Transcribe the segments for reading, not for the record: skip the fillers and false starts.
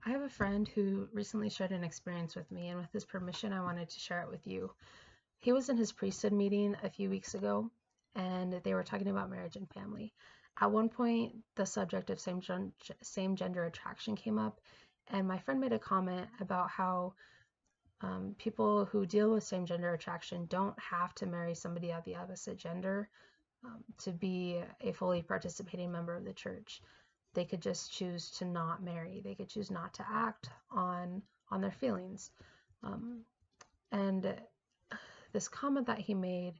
I have a friend who recently shared an experience with me, and with his permission, I wanted to share it with you. He was in his priesthood meeting a few weeks ago, and they were talking about marriage and family. At one point, the subject of same gender attraction came up, and my friend made a comment about how people who deal with same gender attraction don't have to marry somebody of the opposite gender to be a fully participating member of the church. They could just choose to not marry. They could choose not to act on their feelings. Um, and this comment that he made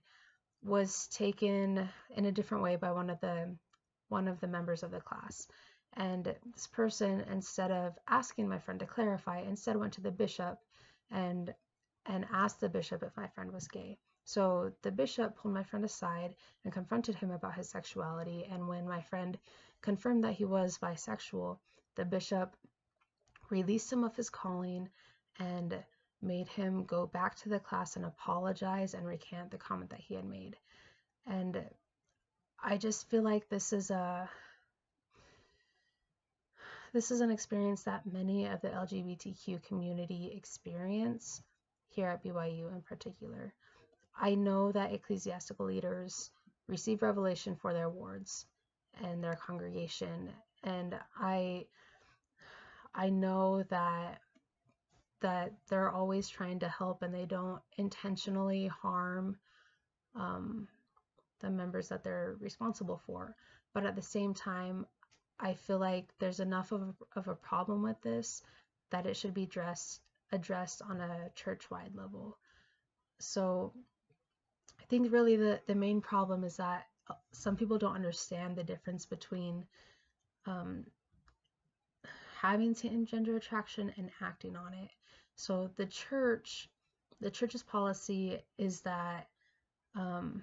was taken in a different way by one of the members of the class. And this person, instead of asking my friend to clarify, instead went to the bishop and asked the bishop if my friend was gay. So the bishop pulled my friend aside and confronted him about his sexuality. And when my friend confirmed that he was bisexual, the bishop released him of his calling and made him go back to the class and apologize and recant the comment that he had made. And I just feel like this is an experience that many of the LGBTQ community experience here at BYU in particular. I know that ecclesiastical leaders receive revelation for their wards and their congregation, and I know that they're always trying to help and they don't intentionally harm um, the members that they're responsible for. But at the same time, I feel like there's enough of a problem with this that it should be addressed on a church-wide level. So I think really the main problem is that some people don't understand the difference between um, having same gender attraction and acting on it. So the church's policy um,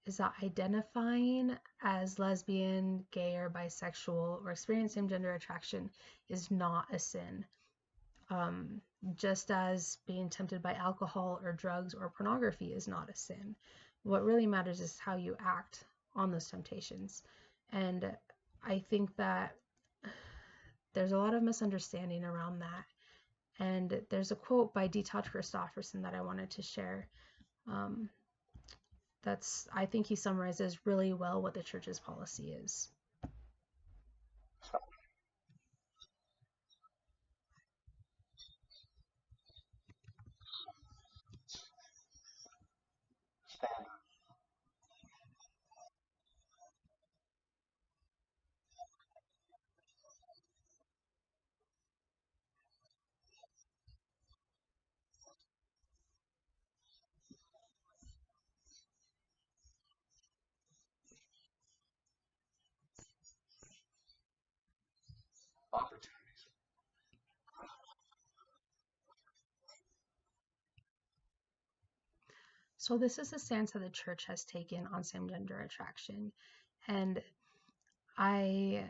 is that identifying as lesbian, gay, or bisexual, or experiencing same gender attraction is not a sin. Just as being tempted by alcohol or drugs or pornography is not a sin. What really matters is how you act on those temptations. And I think that there's a lot of misunderstanding around that. And there's a quote by D. Todd Christofferson that I wanted to share. Um, I think he summarizes really well what the church's policy is. So this is the stance that the church has taken on same gender attraction. And I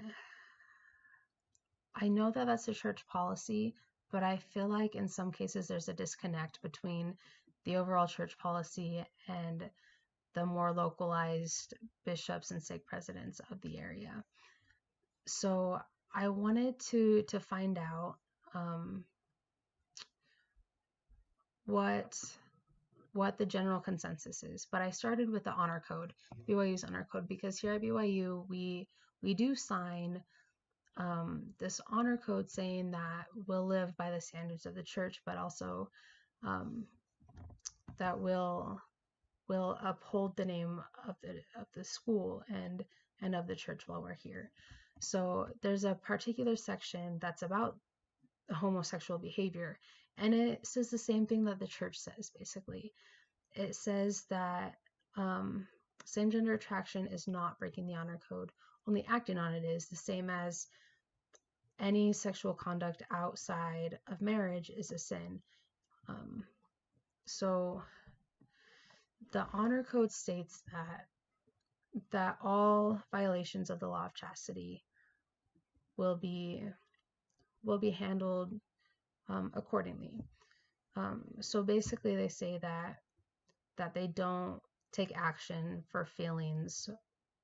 I know that that's a church policy, but I feel like in some cases there's a disconnect between the overall church policy and the more localized bishops and stake presidents of the area. So I wanted to find out um, what the general consensus is. But I started with the honor code, BYU's honor code, because here at BYU we do sign this honor code saying that we'll live by the standards of the church, but also um, that will uphold the name of the school and of the church while we're here. So there's a particular section that's about homosexual behavior, and it says the same thing that the church says. Basically, it says that same gender attraction is not breaking the honor code, only acting on it is, the same as any sexual conduct outside of marriage is a sin. Um, so the honor code states that all violations of the law of chastity will be handled accordingly. So basically, they say that they don't take action for feelings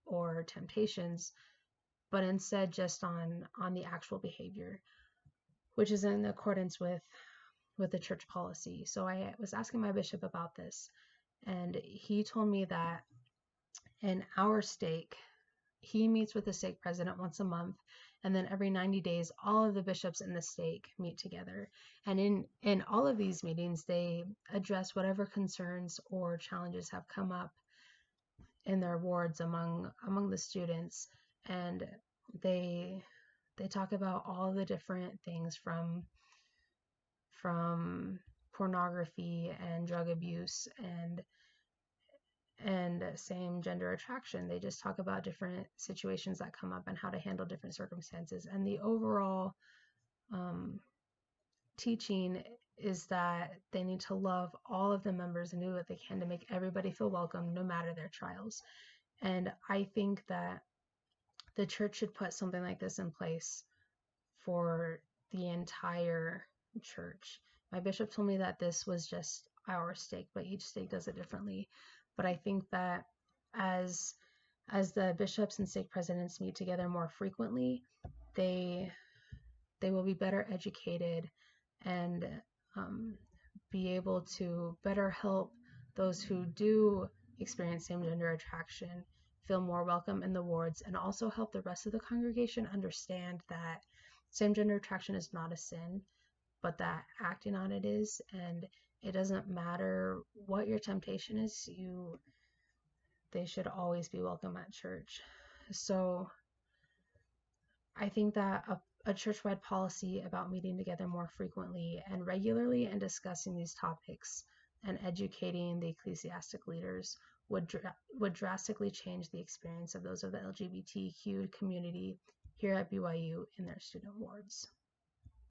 or temptations but instead just on the actual behavior, which is in accordance with the church policy. So I was asking my bishop about this, and he told me that in our stake, he meets with the stake president once a month, and then every 90 days, all of the bishops in the stake meet together. And in all of these meetings, they address whatever concerns or challenges have come up in their wards among the students, and they talk about all the different things from pornography and drug abuse and same gender attraction. They just talk about different situations that come up and how to handle different circumstances. And the overall teaching is that they need to love all of the members and do what they can to make everybody feel welcome, no matter their trials. And I think that the church should put something like this in place for the entire church. My bishop told me that this was just our stake, but each stake does it differently. But I think that as the bishops and stake presidents meet together more frequently, they will be better educated and be able to better help those who do experience same gender attraction feel more welcome in the wards, and also help the rest of the congregation understand that same gender attraction is not a sin, but that acting on it is. And it doesn't matter what your temptation is, they should always be welcome at church. So I think that a church-wide policy about meeting together more frequently and regularly and discussing these topics and educating the ecclesiastic leaders would drastically change the experience of those of the LGBTQ community here at BYU in their student wards.